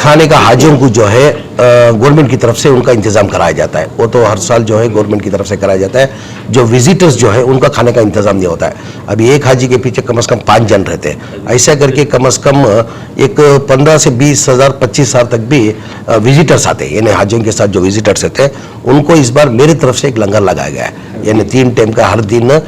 खाने का हाजियों को जो है गवर्नमेंट की तरफ से उनका इंतज़ाम कराया जाता है। वो तो हर साल जो है गवर्नमेंट की तरफ से कराया जाता है। जो विजिटर्स जो है उनका खाने का इंतज़ाम नहीं होता है। अभी एक हाजी के पीछे कम से कम 5 जन रहते हैं। ऐसा करके कम से कम एक 15 से 20 हज़ार 25 हज़ार तक भी विजिटर्स आते हैं। यानी हाजियों के साथ जो विजिटर्स रहते हैं उनको इस बार मेरी तरफ से एक लंगर लगाया गया है। यानी 3 टाइम का हर दिन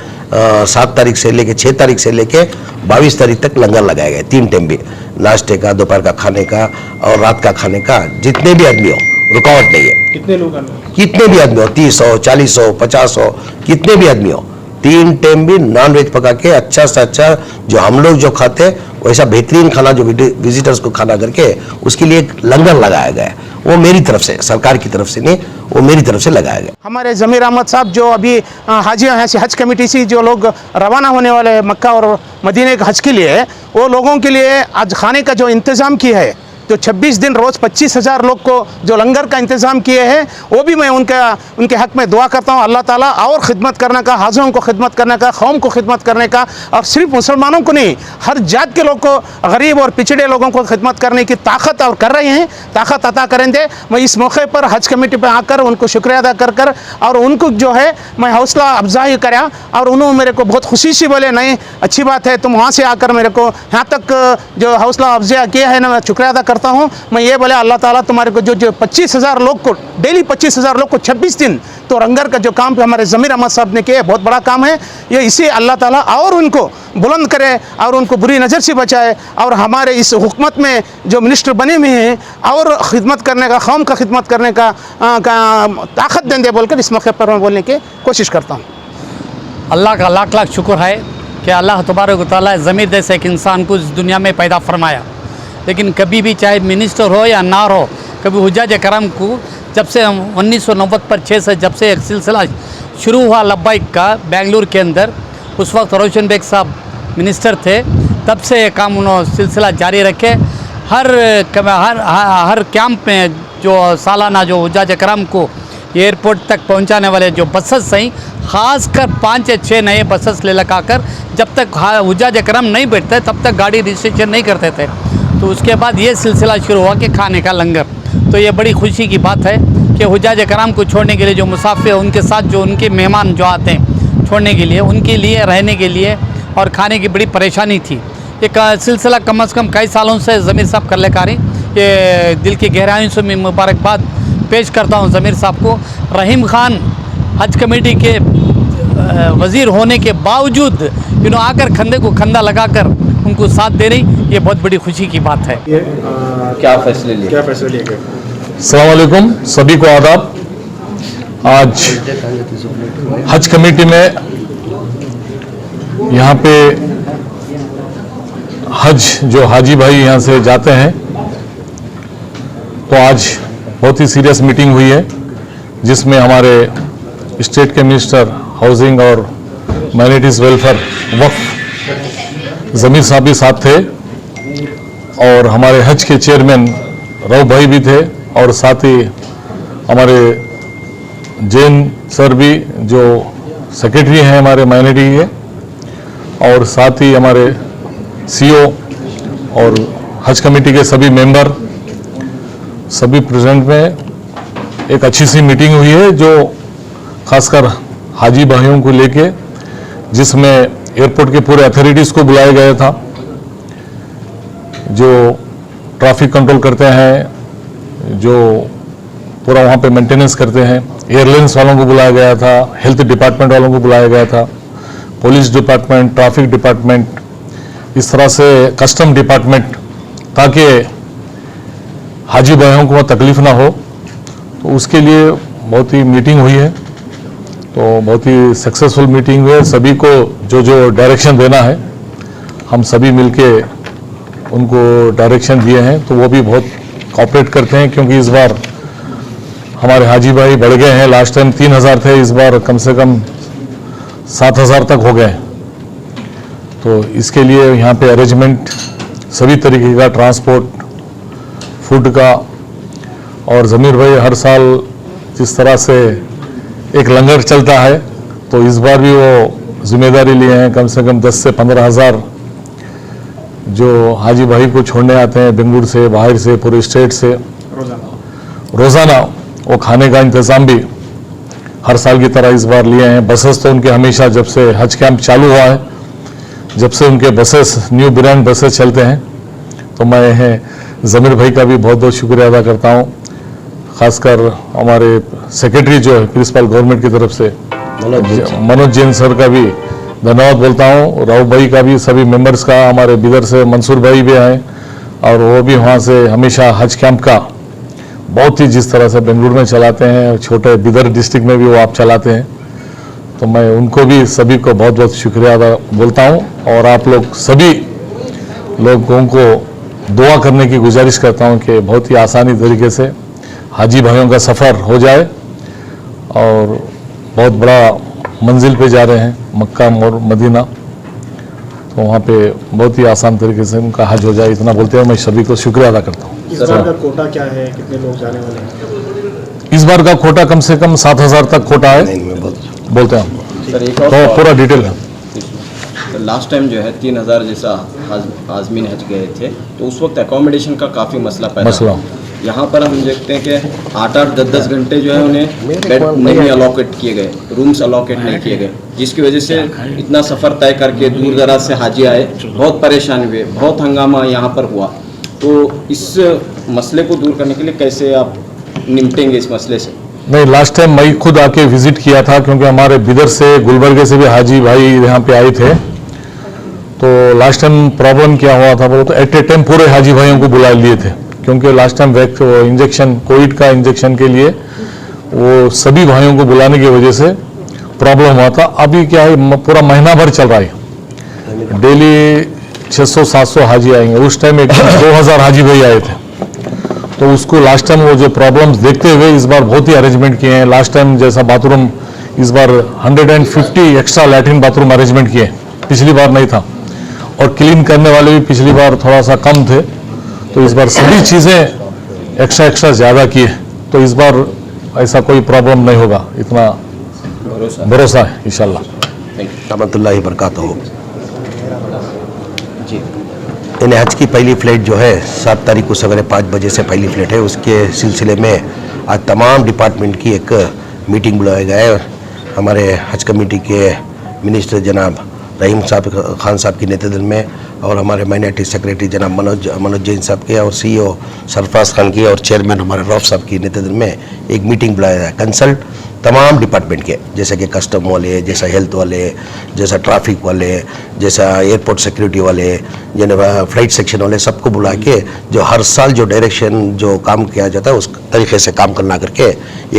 7 तारीख से लेके 6 तारीख से लेके 22 तारीख तक लंगर लगाया गया है। 3 टाइम भी, नाश्ते का, दोपहर का खाने का और रात का खाने का। जितने भी आदमी हो, रुकावट नहीं है। कितने लोग आने? कितने भी आदमी हो, 30 हो, 40 हो, 50 हो, कितने भी आदमी हो, 3 टाइम भी नॉन वेज पका के अच्छा से अच्छा जो हम लोग जो खाते हैं वैसा बेहतरीन खाना जो विजिटर्स को खाना करके उसके लिए एक लंगर लगाया गया है। वो मेरी तरफ से, सरकार की तरफ से नहीं, वो मेरी तरफ से लगाया गया। हमारे ज़मीर अहमद साहब जो अभी हाजियाँ हैं हज कमेटी से जो लोग रवाना होने वाले हैं मक्का और मदीने के हज के लिए, वो लोगों के लिए आज खाने का जो इंतज़ाम किया है, जो 26 दिन रोज़ 25,000 लोग को जो लंगर का इंतज़ाम किए हैं, वो भी मैं उनके हक़ में दुआ करता हूँ। अल्लाह ताला और ख़िदमत करने का, हाजियों को ख़िदमत करने का, कौम को ख़िदमत करने का, और सिर्फ मुसलमानों को नहीं, हर जात के लोग को, गरीब और पिछड़े लोगों को ख़िदमत करने की ताकत और कर रहे हैं, ताकत अता करेंगे। मैं इस मौके पर हज कमेटी पर आकर उनको शुक्रिया अदा कर और उनको जो है मैं हौसला अफजाई करा, और उन्होंने मेरे को बहुत खुशी से बोले नहीं अच्छी बात है, तुम वहाँ से आकर मेरे को यहाँ तक जो हौसला अफजा किया है ना, मैं शुक्रिया अदा करता हूँ। मैं ये बोले अल्लाह ताला तुम्हारे को जो 25,000 लोग को, डेली 25,000 लोग को 26 दिन तो लंगर का जो काम हमारे ज़मीर अहमद साहब ने किया, बहुत बड़ा काम है ये। इसे अल्लाह ताला और उनको बुलंद करे और उनको बुरी नज़र से बचाए, और हमारे इस हुकूमत में जो मिनिस्टर बने हुए हैं और ख़िदमत करने का, कौम का खिदमत करने का ताकत देंगे बोलकर इस मौके पर मैं बोलने की कोशिश करता हूँ। अल्लाह का लाख लाख शुक्र है कि अल्लाह तबारक व तआला ज़मीर जैसे एक इंसान को इस दुनिया में पैदा फरमाया। लेकिन कभी भी चाहे मिनिस्टर हो या ना हो, कभी हुज्जाज करम को जब से 1990 पर 6 से जब से एक सिलसिला शुरू हुआ लब्बाइक का बेंगलुरु के अंदर, उस वक्त रोशन बेग साहब मिनिस्टर थे, तब से ये काम उन्होंने सिलसिला जारी रखे। हर कैंप में जो सालाना जो हुज्जाज करम को एयरपोर्ट तक पहुंचाने वाले जो बसेस हैं, ख़ासकर 5 या 6 नए बसेस ले लगाकर, जब तक हुज्जाज करम नहीं बैठते तब तक गाड़ी रजिस्ट्रेशन नहीं करते थे। तो उसके बाद ये सिलसिला शुरू हुआ कि खाने का लंगर। तो ये बड़ी खुशी की बात है कि हुज्जाज कराम को छोड़ने के लिए जो मुसाफिर, उनके साथ जो उनके मेहमान जो आते हैं छोड़ने के लिए, उनके लिए रहने के लिए और खाने की बड़ी परेशानी थी। एक सिलसिला कम से कम कई सालों से ज़मीर साहब कर ले आ रही। ये दिल की गहराइयों से मैं मुबारकबाद पेश करता हूँ ज़मीर साहब को। रहीम खान हज कमेटी के वज़ीर होने के बावजूद आकर कंधे को कंधा लगाकर उनको साथ दे रही, ये बहुत बड़ी खुशी की बात है। क्या फैसले लिए गए? अस्सलाम वालेकुम, सभी को आदाब। आज हज कमेटी में यहाँ पे हज जो हाजी भाई यहाँ से जाते हैं, तो आज बहुत ही सीरियस मीटिंग हुई है जिसमें हमारे स्टेट के मिनिस्टर हाउसिंग और माइनॉरिटीज़ वेलफेयर वक्फ ज़मीर साहब भी साथ थे, और हमारे हज के चेयरमैन रऊ भाई भी थे, और साथ ही हमारे जैन सर भी जो सेक्रेटरी हैं हमारे माइनॉरिटी के, और साथ ही हमारे सीओ और हज कमेटी के सभी मेंबर सभी प्रेजेंट में एक अच्छी सी मीटिंग हुई है जो खासकर हाजी भाइयों को लेके, जिसमें एयरपोर्ट के पूरे अथॉरिटीज़ को बुलाया गया था, जो ट्रैफिक कंट्रोल करते हैं, जो पूरा वहाँ पे मेंटेनेंस करते हैं, एयरलाइंस वालों को बुलाया गया था, हेल्थ डिपार्टमेंट वालों को बुलाया गया था, पुलिस डिपार्टमेंट, ट्रैफिक डिपार्टमेंट, इस तरह से कस्टम डिपार्टमेंट, ताकि हाजी भाइयों को तकलीफ ना हो। तो उसके लिए बहुत ही मीटिंग हुई है, तो बहुत ही सक्सेसफुल मीटिंग हुई है। सभी को जो जो डायरेक्शन देना है हम सभी मिलके उनको डायरेक्शन दिए हैं, तो वो भी बहुत कोऑपरेट करते हैं, क्योंकि इस बार हमारे हाजी भाई बढ़ गए हैं। लास्ट टाइम 3,000 थे, इस बार कम से कम 7,000 तक हो गए। तो इसके लिए यहाँ पे अरेंजमेंट सभी तरीके का, ट्रांसपोर्ट, फूड का, और ज़मीर भाई हर साल जिस तरह से एक लंगर चलता है, तो इस बार भी वो जिम्मेदारी लिए हैं। कम से कम 10 से 15,000 जो हाजी भाई को छोड़ने आते हैं बेंगलुरु से, बाहर से, पूरे स्टेट से रोज़ाना वो खाने का इंतज़ाम भी हर साल की तरह इस बार लिए हैं। बसेस तो उनके हमेशा जब से हज कैंप चालू हुआ है, जब से उनके बसेस न्यू ब्रांड बसेस चलते हैं, तो मैं ज़मीर भाई का भी बहुत बहुत शुक्रिया अदा करता हूँ। ख़ासकर हमारे सेक्रेटरी जो है प्रिंसिपल गवर्नमेंट की तरफ से मनोज जैन सर का भी धन्यवाद बोलता हूँ। राव भाई का भी, सभी मेंबर्स का, हमारे बिदर से मंसूर भाई भी आए और वो भी वहाँ से हमेशा हज कैंप का बहुत ही जिस तरह से बेंगलुरु में चलाते हैं, छोटे बिदर डिस्ट्रिक्ट में भी वो आप चलाते हैं, तो मैं उनको भी सभी को बहुत बहुत शुक्रिया अदा बोलता हूँ। और आप लोग सभी लोगों को दुआ करने की गुजारिश करता हूँ कि बहुत ही आसानी तरीके से हाजी भाइयों का सफ़र हो जाए और बहुत बड़ा मंजिल पे जा रहे हैं मक्का और मदीना, तो वहाँ पे बहुत ही आसान तरीके से उनका हज हो जाए, इतना बोलते हुए मैं सभी को शुक्रिया अदा करता हूँ। इस बार का कोटा क्या है, कितने लोग जाने वाले हैं? इस बार का कोटा कम से कम 7,000 तक कोटा है बोलते हैं, सर एक तो पूरा डिटेल है। तो लास्ट टाइम जो है 3,000 जैसा आज़मीन हज गए थे, तो उस वक्त एकोमोडेशन का काफ़ी मसला पैदा हुआ। यहाँ पर हम देखते हैं कि 8-8, 10-10 घंटे जो है उन्हें बेड नहीं अलॉकेट किए गए, रूम्स अलॉकेट नहीं किए गए, जिसकी वजह से इतना सफ़र तय करके दूर दराज से हाजी आए, बहुत परेशान हुए, बहुत हंगामा यहाँ पर हुआ। तो इस मसले को दूर करने के लिए कैसे आप निपटेंगे इस मसले से? नहीं, लास्ट टाइम मैं खुद आके विजिट किया था, क्योंकि हमारे बिदर से, गुलबर्गे से भी हाजी भाई यहाँ पे आए थे। तो लास्ट टाइम प्रॉब्लम क्या हुआ था बोलो तो एट ए टाइम पूरे हाजी भाइयों को बुला लिए थे, क्योंकि लास्ट टाइम इंजेक्शन, कोविड का इंजेक्शन के लिए वो सभी भाइयों को बुलाने की वजह से प्रॉब्लम हुआ था। अभी क्या है, पूरा महीना भर चल रहा है, डेली 600-700 हाजी आएंगे। उस टाइम एक 2,000 हाजी भाई आए थे, तो उसको लास्ट टाइम वो जो प्रॉब्लम्स देखते हुए इस बार बहुत ही अरेंजमेंट किए हैं। लास्ट टाइम जैसा बाथरूम इस बार 150 एक्स्ट्रा लैट्रिन बाथरूम अरेंजमेंट किए, पिछली बार नहीं था। और क्लीन करने वाले भी पिछली बार थोड़ा सा कम थे, तो इस बार सभी चीज़ें एक्स्ट्रा ज़्यादा किए, तो इस बार ऐसा कोई प्रॉब्लम नहीं होगा, इतना भरोसा है इंशाल्लाह। रहमतुल्लाहि बरकातहू। इन हज की पहली फ़्लाइट जो है 7 तारीख को सवेरे 5 बजे से पहली फ़्लाइट है। उसके सिलसिले में आज तमाम डिपार्टमेंट की एक मीटिंग बुलाया गया है। हमारे हज कमेटी के मिनिस्टर जनाब रहीम खान साहब के नेतृत्व में, और हमारे माइनॉरिटी सेक्रेटरी जनाब मनोज जैन साहब के, और CEO सरफराज खान की, और चेयरमैन हमारे रौफ साहब की नेतृत्व में एक मीटिंग बुलाया है। कंसल्ट तमाम डिपार्टमेंट के, जैसे कि कस्टम वाले, जैसा हेल्थ वाले, जैसा ट्रैफिक वाले, जैसा एयरपोर्ट सिक्योरिटी वाले, फ्लाइट सेक्शन वाले, सबको बुला के जो हर साल जो डायरेक्शन जो काम किया जाता है उस तरीके से काम करना करके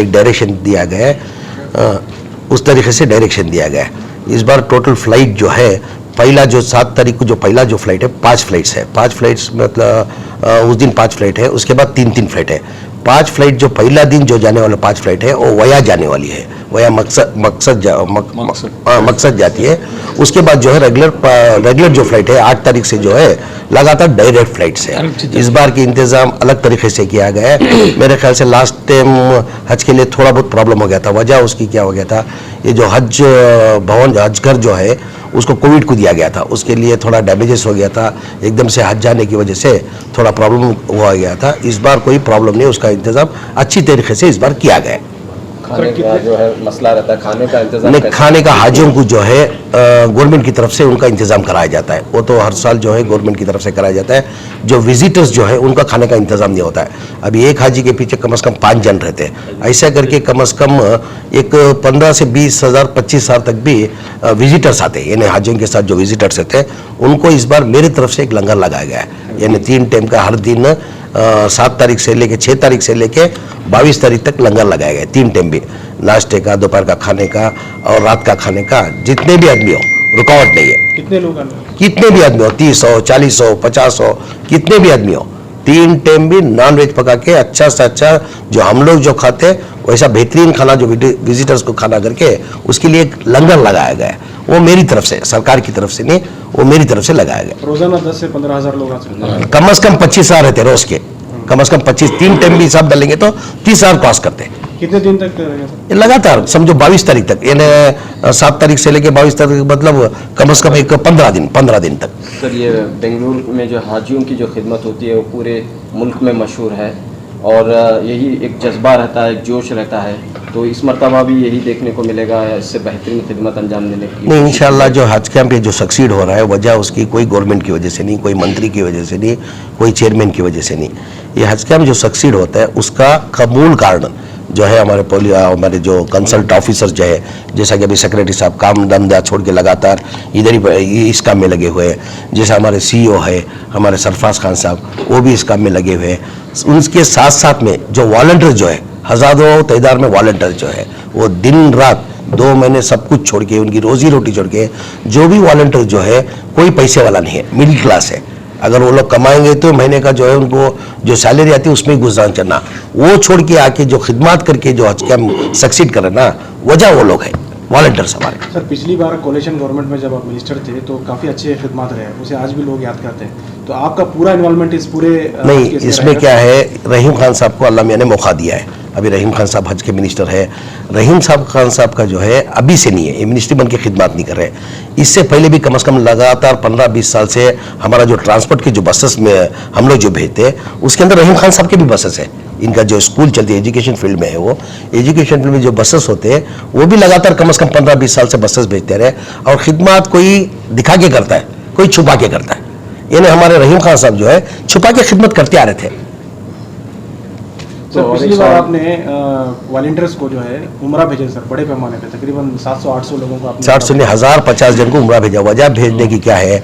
एक डायरेक्शन दिया गया है, उस तरीके से डायरेक्शन दिया गया है। इस बार टोटल फ्लाइट जो है, पहला जो 7 तारीख को जो पहला जो फ्लाइट है 5 फ्लाइट्स है, 5 फ्लाइट्स मतलब उस दिन 5 फ्लाइट है, उसके बाद 3-3 फ्लाइट है। 5 फ्लाइट जो पहला दिन जो जाने वाला 5 फ्लाइट है वो वया जाने वाली है, वया मकसद जाती है। उसके बाद जो है रेगुलर जो फ्लाइट है 8 तारीख से जो है लगातार डायरेक्ट फ्लाइट्स है। इस बार की इंतज़ाम अलग तरीके से किया गया है। मेरे ख्याल से लास्ट टाइम हज के लिए थोड़ा बहुत प्रॉब्लम हो गया था। वजह उसकी क्या हो गया था, ये जो हज भवन हज घर जो है उसको कोविड को दिया गया था, उसके लिए थोड़ा डैमेजेस हो गया था, एकदम से हज जाने की वजह से थोड़ा प्रॉब्लम हो गया था। इस बार कोई प्रॉब्लम नहीं, उसका इंतज़ाम अच्छी तरीके से इस बार किया गया है। खाने का जो है मसला रहता है, खाने का इंतजाम नहीं, खाने का हाजियों को जो है गवर्नमेंट की तरफ से उनका इंतज़ाम कराया जाता है, वो तो हर साल जो है गवर्नमेंट की तरफ से कराया जाता है। जो विजिटर्स जो है उनका खाने का इंतज़ाम नहीं होता है। अभी एक हाजी के पीछे कम से कम 5 जन रहते हैं, ऐसा करके कम से कम एक 15 से 20 हज़ार 25 हज़ार तक भी विजिटर्स आते हैं। यानी हाजियों के साथ जो विजिटर्स रहते हैं उनको इस बार मेरी तरफ से एक लंगर लगाया गया है, यानी 3 टाइम का हर दिन 7 तारीख से लेके 6 तारीख से लेके 22 तारीख तक लंगर लगाया गया है। 3 टाइम भी, नाश्ते का, दोपहर का खाने का और रात का खाने का। जितने भी आदमी हो, रुकावट नहीं है। कितने लोग आने? कितने भी आदमी हो, 30 हो, 40 हो, 50 हो, कितने भी आदमी हो, 3 टाइम भी नॉन वेज पका के अच्छा से अच्छा जो हम लोग जो खाते हैं वैसा बेहतरीन खाना जो विजिटर्स को खाना करके उसके लिए एक लंगर लगाया गया है। वो मेरी तरफ से, सरकार की तरफ से नहीं, वो मेरी तरफ से लगाया गया। रोजाना 10 से 15 हज़ार लोग आ सकते हैं। कम से कम 25 हज़ार रहते रोज के, कम से कम 25, 3 टाइम भी हिसाब डालेंगे तो 30 हज़ार क्रॉस करते हैं। कितने दिन तक रहेगा सर? ये लगातार समझो 22 तारीख तक, यानी 7 तारीख से लेके 22 तारीख, मतलब कम से कम एक 15 दिन तक। सर ये बेंगलुरु में जो हाजियों की जो खिदमत होती है वो पूरे मुल्क में मशहूर है और यही एक जज्बा रहता है, एक जोश रहता है, तो इस मरतबा भी यही देखने को मिलेगा, इससे बेहतरीन खिदमत अंजाम देने की। नहीं, इंशाल्लाह जो हज कैंप ये जो सक्सीड हो रहा है, वजह उसकी कोई गवर्नमेंट की वजह से नहीं, कोई मंत्री की वजह से नहीं, कोई चेयरमैन की वजह से नहीं। ये हज कैंप जो सक्सीड होता है उसका कबूल कारण जो है हमारे जो कंसल्ट ऑफिसर जो है, जैसा कि अभी सेक्रेटरी साहब काम धंधा छोड़ के लगातार इधर ही इस काम में लगे हुए हैं, जैसा हमारे CEO है हमारे सरफराज खान साहब, वो भी इस काम में लगे हुए हैं। उनके साथ साथ में जो वॉलंटियर जो है, हजारों तादाद में वॉलंटियर जो है, वो दिन रात 2 महीने सब कुछ छोड़ के, उनकी रोजी रोटी छोड़ के, जो भी वॉलंटियर जो है कोई पैसे वाला नहीं है, मिडिल क्लास है। अगर वो लोग कमाएंगे तो महीने का जो है उनको जो सैलरी आती है उसमें ही गुजारा चलना, वो छोड़ के आके जो खिदमत करके जो हज कैंप सक्सीड कर रहे ना, वजह वो लोग है वॉलंटियर्स हमारे। सर पिछली बार कोalition गवर्नमेंट में जब आप मिनिस्टर थे तो काफ़ी अच्छे खिदमत रहे, उसे आज भी लोग याद करते हैं, तो आपका पूरा इन्वॉल्वमेंट इस पूरे नहीं, केस में इसमें रहेगा? क्या है, रहीम खान साहब को अल्लाह मियां ने मौका दिया है। अभी रहीम खान साहब हज के मिनिस्टर है। रहीम खान साहब का जो है अभी से नहीं है, ये मिनिस्ट्री बन के खिदमत नहीं कर रहे। इससे पहले भी कम से कम लगातार 15-20 साल से हमारा जो ट्रांसपोर्ट की जो बसेस में हम लोग जो भेजते हैं, उसके अंदर रहीम खान साहब के भी बसेस है। इनका जो स्कूल चलती है, एजुकेशन फील्ड में है, वो एजुकेशन फील्ड में जो बसेस होते हैं वो भी लगातार कम से कम 15-20 साल से बसेस भेजते रहे। और खिदमत कोई दिखा के करता है, कोई छुपा के करता है। यानी हमारे रहीम खान साहब जो है छुपा के खिदमत करते आ रहे थे। सर पिछली बार आपने वॉलंटियर्स को जो है उमरा भेजे सर, बड़े पैमाने पे तकरीबन 700-800 लोगों को आपने 400 ने 1050 जन को उम्रा भेजा। वजह भेजने की क्या है,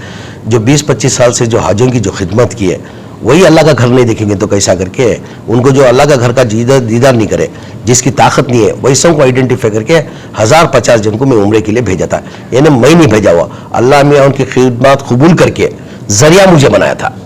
जो 20-25 साल से जो हाजियों की जो खिदमत की है, वही अल्लाह का घर नहीं देखेंगे तो कैसा करके, उनको जो अल्लाह का घर का दीदार नहीं करे, जिसकी ताकत नहीं है, वैसों को आइडेंटिफाई करके 1050 जन को मैं उम्रे के लिए भेजा था। यानी मैं नहीं भेजा हुआ, अल्लाह मियाँ उनकी खिदमत कबूल करके जरिया मुझे बनाया था।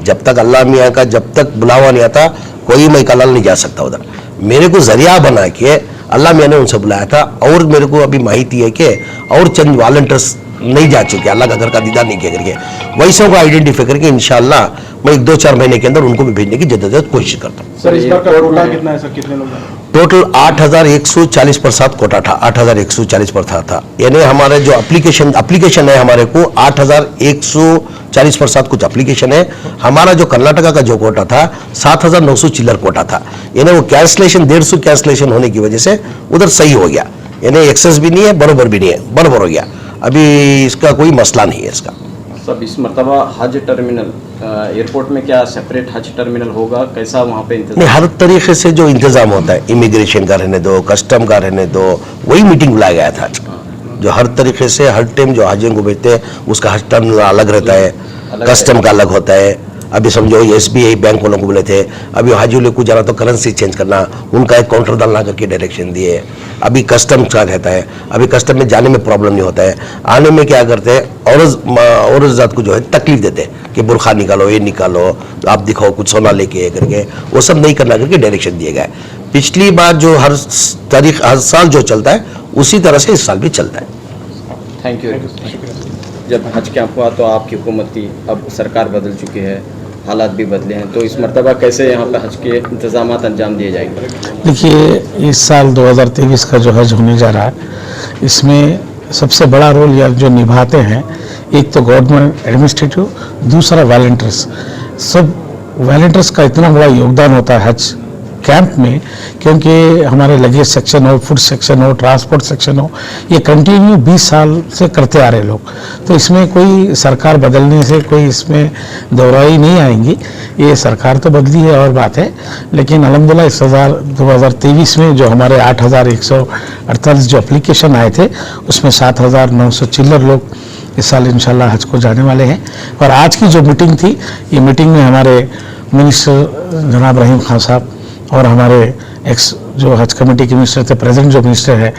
जब तक अल्लाह मियाँ का जब तक बुलावा नहीं आता, कोई मैं कलाल नहीं जा सकता उधर। मेरे को जरिया बना के अल्लाह मियाँ ने उनसे बुलाया था। और मेरे को अभी माहिती है कि और चंद वॉलंटियर्स नहीं जा चुके, अल्लाह का घर का दीदार नहीं किया करके, वैसों को आइडेंटिफाई करके इंशाल्लाह मैं 1-2-4 महीने के अंदर उनको भी भेजने की जद्दोजहद कोशिश करता हूँ। सर इस बार का कोटा कितना है सर, कितने लोग हैं? टोटल 8140 पर साथ कोटा था, 8140 पर था। यानी हमारे जो एप्लीकेशन है हमारे को 8140 पर साथ कुछ एप्लीकेशन है। हमारा जो कर्नाटका का जो कोटा था 7900 चिल्लर कोटा था। यानी वो कैंसलेशन 150 कैंसलेशन होने की वजह से उधर सही हो गया। यानी एक्सेस भी नहीं है, बराबर भी नहीं है, बराबर हो गया। अभी इसका कोई मसला नहीं है इसका। सब इस मरतबा हज टर्मिनल एयरपोर्ट में क्या सेपरेट हज टर्मिनल होगा, कैसा वहाँ पे नहीं, इंतजाम? हर तरीके से जो इंतजाम होता है, इमिग्रेशन का रहने दो, कस्टम का रहने दो, वही मीटिंग बुलाया गया था। जो हर तरीके से हर टाइम जो हाजियों को भेजते हैं उसका हज टर्मिनल अलग रहता है, कस्टम का अलग होता है। अभी समझो SBI बैंक वालों को बोले थे, अभी हाजियों लोग को जाना तो करेंसी चेंज करना, उनका एक काउंटर डालना करके डायरेक्शन दिए। अभी कस्टम का रहता है, अभी कस्टम में जाने में प्रॉब्लम नहीं होता है। आने में क्या करते हैं, औरत जात को जो है तकलीफ देते हैं कि बुरखा निकालो, ये निकालो, आप दिखाओ कुछ सोना लेके करके, वो सब नहीं करना करके डायरेक्शन दिए गए। पिछली बार जो हर साल जो चलता है उसी तरह से इस साल भी चलता है। Thank you. जब हज कैंप हुआ तो आपकी हुकूमत थी, अब सरकार बदल चुकी है, हालात भी बदले हैं, तो इस मरतबा कैसे यहाँ पे हज के इंतजाम अंजाम दिए जाएंगे? देखिए इस साल 2023 का जो हज होने जा रहा है, इसमें सबसे बड़ा रोल या जो निभाते हैं, एक तो गवर्नमेंट एडमिनिस्ट्रेटिव, दूसरा वॉलंटियर्स। सब वॉलंटियर्स का इतना बड़ा योगदान होता है हज कैंप में, क्योंकि हमारे लगेज सेक्शन हो, फूड सेक्शन हो, ट्रांसपोर्ट सेक्शन हो, ये कंटिन्यू 20 साल से करते आ रहे लोग। तो इसमें कोई सरकार बदलने से कोई इसमें दोहराई नहीं आएंगी। ये सरकार तो बदली है और बात है, लेकिन अल्हम्दुलिल्लाह इस 2023 में जो हमारे 8148 जो एप्लीकेशन आए थे, उसमें 7900 चिल्लर लोग इस साल इंशाल्लाह हज को जाने वाले हैं। और आज की जो मीटिंग थी, ये मीटिंग में हमारे मिनिस्टर जनाब रहीम खान साहब और हमारे एक्स जो हज कमेटी के मिनिस्टर थे, प्रेजेंट जो मिनिस्टर है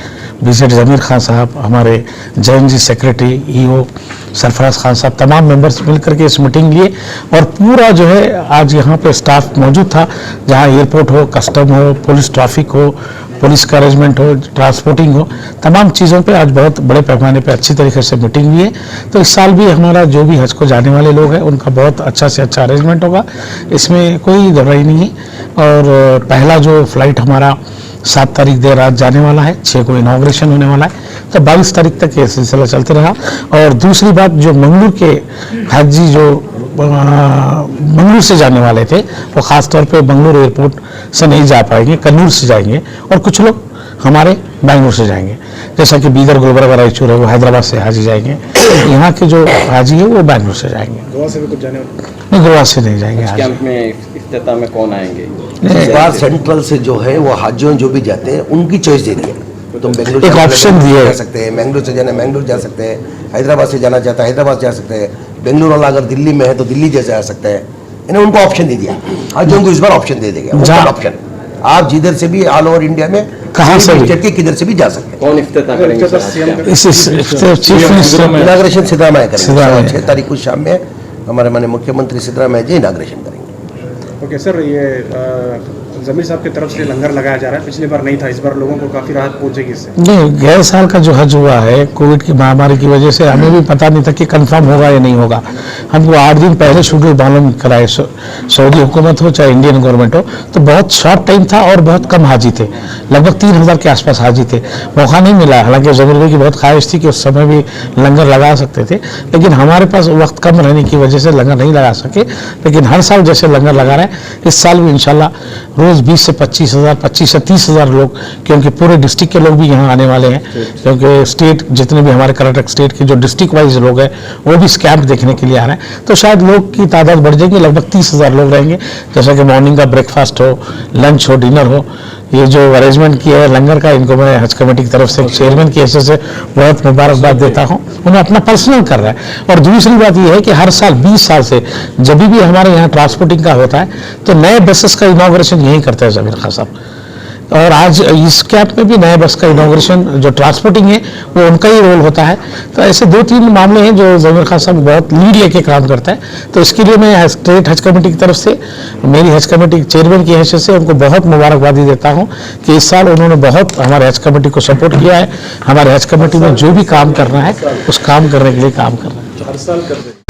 विजिट जमीर खान साहब, हमारे JNG secretary EO Sarfaraz Khan साहब, तमाम मेंबर्स मिलकर के इस मीटिंग लिए। और पूरा जो है आज यहाँ पे स्टाफ मौजूद था, जहाँ एयरपोर्ट हो, कस्टम हो, पुलिस ट्रैफिक हो, पुलिस का अरेंजमेंट हो, ट्रांसपोर्टिंग हो, तमाम चीज़ों पे आज बहुत बड़े पैमाने पे अच्छी तरीके से मीटिंग हुई है। तो इस साल भी हमारा जो भी हज को जाने वाले लोग हैं उनका बहुत अच्छा से अच्छा अरेंजमेंट होगा, इसमें कोई घबराई नहीं है। और पहला जो फ्लाइट हमारा 7 तारीख देर रात जाने वाला है, 6 को इनॉग्रेशन होने वाला है, तो 22 तारीख तक ये सिलसिला चलते रहा। और दूसरी बात, जो मंगलूर के हाजी जो मंगलूर से जाने वाले थे वो ख़ास तौर पे मंगलूर एयरपोर्ट से नहीं जा पाएंगे, कन्नूर से जाएंगे, और कुछ लोग हमारे बेंगलुरु से जाएंगे, जैसा कि बीदर, गुलबर्गा, रायचूर है वो हैदराबाद से हाजी जाएंगे। यहाँ के जो हाजी है वो बेंगलुरु से जाएंगे। गोवा से भी कुछ जाने वाले? नहीं, गोवा से नहीं जाएंगे हाजी। कैंप में इफ्तिताह में कौन आएंगे? इस बार सेंट्रल से जो है वो हाजियों जो भी जाते हैं उनकी चॉइस दे दी है। तुम बेंगलुरु एक ऑप्शन दिया जा सकते हैं, बेंगलुरु से जाना बेंगलुरु जा सकते हैं, हैदराबाद से जाना चाहता है हैदराबाद जा सकते हैं, बेंगलुरु वाला अगर दिल्ली में है तो दिल्ली जैसे जा सकते हैं। इन्हें उनको ऑप्शन दे दिया, हाजियों को इस बार ऑप्शन दे देगा, ऑप्शन आप जिधर से भी ऑल ओवर इंडिया में कहाँ से भी स्टेट के किधर से भी जा सकते हैं। कौन इफ्तिताह करेंगे सर आज camp? Chief minister inauguration Siddaramaiah Siddaramaiah. करेंगे 6 तारीख को शाम में हमारे माननीय मुख्यमंत्री सिद्धरामैया जी इनाग्रेशन करेंगे। ओके सर, ये ज़मीर साहब की तरफ से लंगर लगाया जा रहा है, पिछली बार नहीं था, इस बार लोगों को काफ़ी राहत पहुंचेगी इससे। नहीं, गए साल का जो हज हुआ है कोविड की महामारी की वजह से हमें भी पता नहीं था कि कंफर्म होगा या नहीं होगा। हमको 8 दिन पहले शेड्यूल मालूम कराए, सऊदी हुकूमत हो चाहे इंडियन गवर्नमेंट हो, तो बहुत शॉर्ट टाइम था और बहुत कम हाजी थे, लगभग 3000 के आसपास हाजी थे। मौका नहीं मिला, हालांकि ज़मीर भाई की बहुत ख्वाहिश थी कि उस समय भी लंगर लगा सकते थे, लेकिन हमारे पास वक्त कम रहने की वजह से लंगर नहीं लगा सके। लेकिन हर साल जैसे लंगर लगा रहे हैं, इस साल भी इंशाल्लाह रोज़ 20 से 25,000, 25 से 30,000 लोग, क्योंकि पूरे डिस्ट्रिक्ट के लोग भी यहाँ आने वाले हैं, क्योंकि स्टेट जितने भी हमारे कर्नाटक स्टेट के जो डिस्ट्रिक्ट वाइज लोग हैं वो भी इस कैंप देखने के लिए आ रहे हैं, तो शायद लोग की तादाद बढ़ जाएगी, लगभग 30,000 लोग रहेंगे। जैसा कि मॉर्निंग का ब्रेकफास्ट हो, लंच हो, डिनर हो, ये जो अरेंजमेंट किया है लंगर का, इनको मैं हज कमेटी की तरफ से चेयरमैन की हैसियत से बहुत मुबारकबाद देता हूँ। उन्हें अपना पर्सनल कर रहा है। और दूसरी बात यह है कि हर साल 20 साल से जब भी हमारे यहाँ ट्रांसपोर्टिंग का होता है तो नए बसेस का इनॉग्रेशन यही करते हैं ज़मीर खान साहब, और आज इस कैंप में भी नए बस का इनॉग्रेशन जो ट्रांसपोर्टिंग है वो उनका ही रोल होता है। तो ऐसे 2-3 मामले हैं जो ज़मीर खान साहब बहुत लीड लेके काम करता है। तो इसके लिए मैं स्टेट हज कमेटी की तरफ से, मेरी हज कमेटी चेयरमैन की हैसियत से उनको बहुत मुबारकबादी देता हूँ कि इस साल उन्होंने बहुत हमारे हज कमेटी को सपोर्ट किया है। हमारे हज कमेटी में जो भी काम करना है उस काम करने के लिए काम कर रहे हैं। हर साल कर रहे हैं।